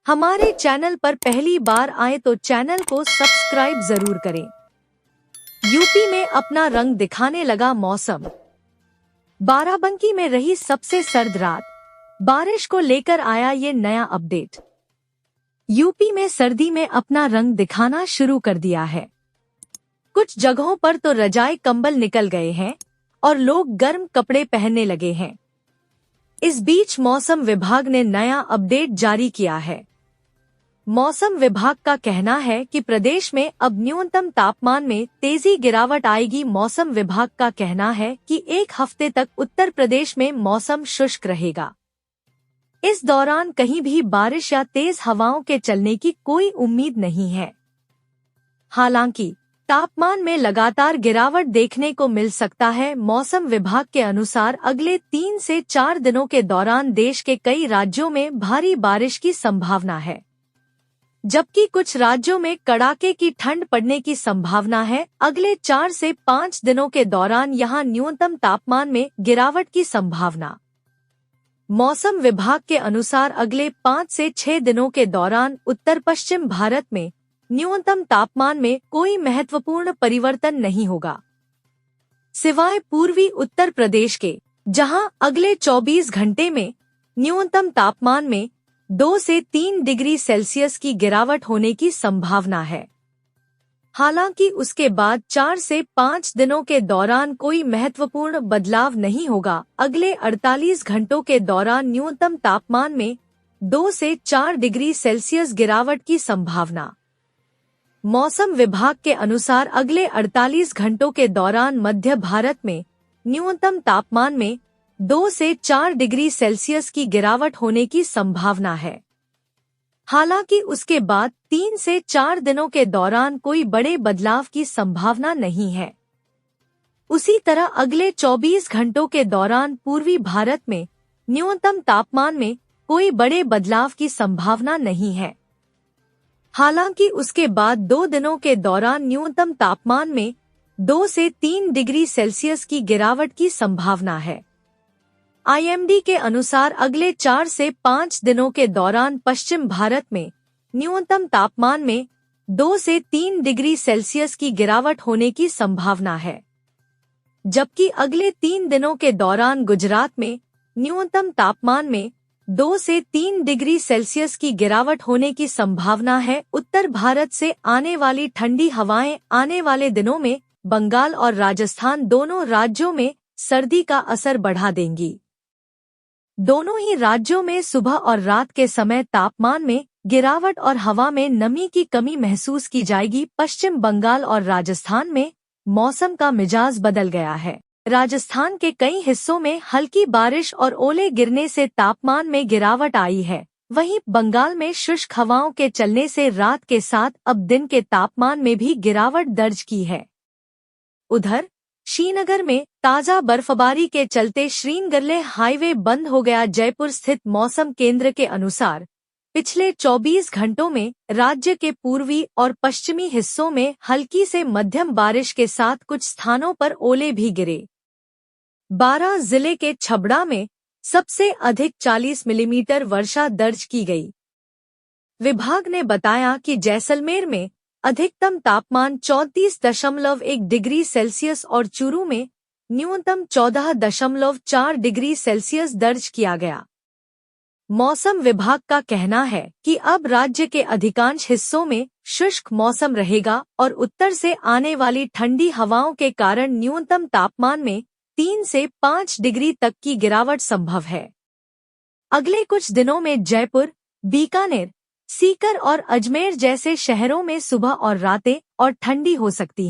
हमारे चैनल पर पहली बार आए तो चैनल को सब्सक्राइब जरूर करें। यूपी में अपना रंग दिखाने लगा मौसम। बाराबंकी में रही सबसे सर्द रात, बारिश को लेकर आया ये नया अपडेट। यूपी में सर्दी में अपना रंग दिखाना शुरू कर दिया है। कुछ जगहों पर तो रजाई कंबल निकल गए हैं और लोग गर्म कपड़े पहनने लगे हैं। इस बीच मौसम विभाग ने नया अपडेट जारी किया है। मौसम विभाग का कहना है कि प्रदेश में अब न्यूनतम तापमान में तेजी गिरावट आएगी। मौसम विभाग का कहना है कि एक हफ्ते तक उत्तर प्रदेश में मौसम शुष्क रहेगा। इस दौरान कहीं भी बारिश या तेज हवाओं के चलने की कोई उम्मीद नहीं है। हालांकि तापमान में लगातार गिरावट देखने को मिल सकता है। मौसम विभाग के अनुसार अगले 3 से 4 दिनों के दौरान देश के कई राज्यों में भारी बारिश की संभावना है, जबकि कुछ राज्यों में कड़ाके की ठंड पड़ने की संभावना है। अगले 4 से 5 दिनों के दौरान यहां न्यूनतम तापमान में गिरावट की संभावना। मौसम विभाग के अनुसार अगले 5 से 6 दिनों के दौरान उत्तर पश्चिम भारत में न्यूनतम तापमान में कोई महत्वपूर्ण परिवर्तन नहीं होगा, सिवाय पूर्वी उत्तर प्रदेश के, जहां अगले 24 घंटे में न्यूनतम तापमान में 2 से 3 डिग्री सेल्सियस की गिरावट होने की संभावना है। हालांकि उसके बाद 4 से 5 दिनों के दौरान कोई महत्वपूर्ण बदलाव नहीं होगा। अगले 48 घंटों के दौरान न्यूनतम तापमान में 2 से 4 डिग्री सेल्सियस गिरावट की संभावना। मौसम विभाग के अनुसार अगले 48 घंटों के दौरान मध्य भारत में न्यूनतम तापमान में 2 से 4 डिग्री सेल्सियस की गिरावट होने की संभावना है। हालांकि उसके बाद 3 से 4 दिनों के दौरान कोई बड़े बदलाव की संभावना नहीं है। उसी तरह अगले 24 घंटों के दौरान पूर्वी भारत में न्यूनतम तापमान में कोई बड़े बदलाव की संभावना नहीं है। हालांकि उसके बाद 2 दिनों के दौरान न्यूनतम तापमान में 2 से 3 डिग्री सेल्सियस की गिरावट की संभावना है। आईएमडी के अनुसार अगले 4 से 5 दिनों के दौरान पश्चिम भारत में न्यूनतम तापमान में 2 से 3 डिग्री सेल्सियस की गिरावट होने की संभावना है, जबकि अगले 3 दिनों के दौरान गुजरात में न्यूनतम तापमान में 2 से 3 डिग्री सेल्सियस की गिरावट होने की संभावना है। उत्तर भारत से आने वाली ठंडी हवाएं आने वाले दिनों में बंगाल और राजस्थान दोनों राज्यों में सर्दी का असर बढ़ा देंगी। दोनों ही राज्यों में सुबह और रात के समय तापमान में गिरावट और हवा में नमी की कमी महसूस की जाएगी। पश्चिम बंगाल और राजस्थान में मौसम का मिजाज बदल गया है। राजस्थान के कई हिस्सों में हल्की बारिश और ओले गिरने से तापमान में गिरावट आई है। वहीं बंगाल में शुष्क हवाओं के चलने से रात के साथ अब दिन के तापमान में भी गिरावट दर्ज की है। उधर श्रीनगर में ताजा बर्फबारी के चलते श्रीनगर हाईवे बंद हो गया। जयपुर स्थित मौसम केंद्र के अनुसार पिछले 24 घंटों में राज्य के पूर्वी और पश्चिमी हिस्सों में हल्की से मध्यम बारिश के साथ कुछ स्थानों पर ओले भी गिरे। 12 जिले के छबड़ा में सबसे अधिक 40 मिलीमीटर वर्षा दर्ज की गई। विभाग ने बताया कि जैसलमेर में अधिकतम तापमान 34.1 डिग्री सेल्सियस और चूरू में न्यूनतम 14.4 डिग्री सेल्सियस दर्ज किया गया। मौसम विभाग का कहना है कि अब राज्य के अधिकांश हिस्सों में शुष्क मौसम रहेगा और उत्तर से आने वाली ठंडी हवाओं के कारण न्यूनतम तापमान में 3 से 5 डिग्री तक की गिरावट संभव है। अगले कुछ दिनों में जयपुर, बीकानेर, सीकर और अजमेर जैसे शहरों में सुबह और रातें और ठंडी हो सकती है।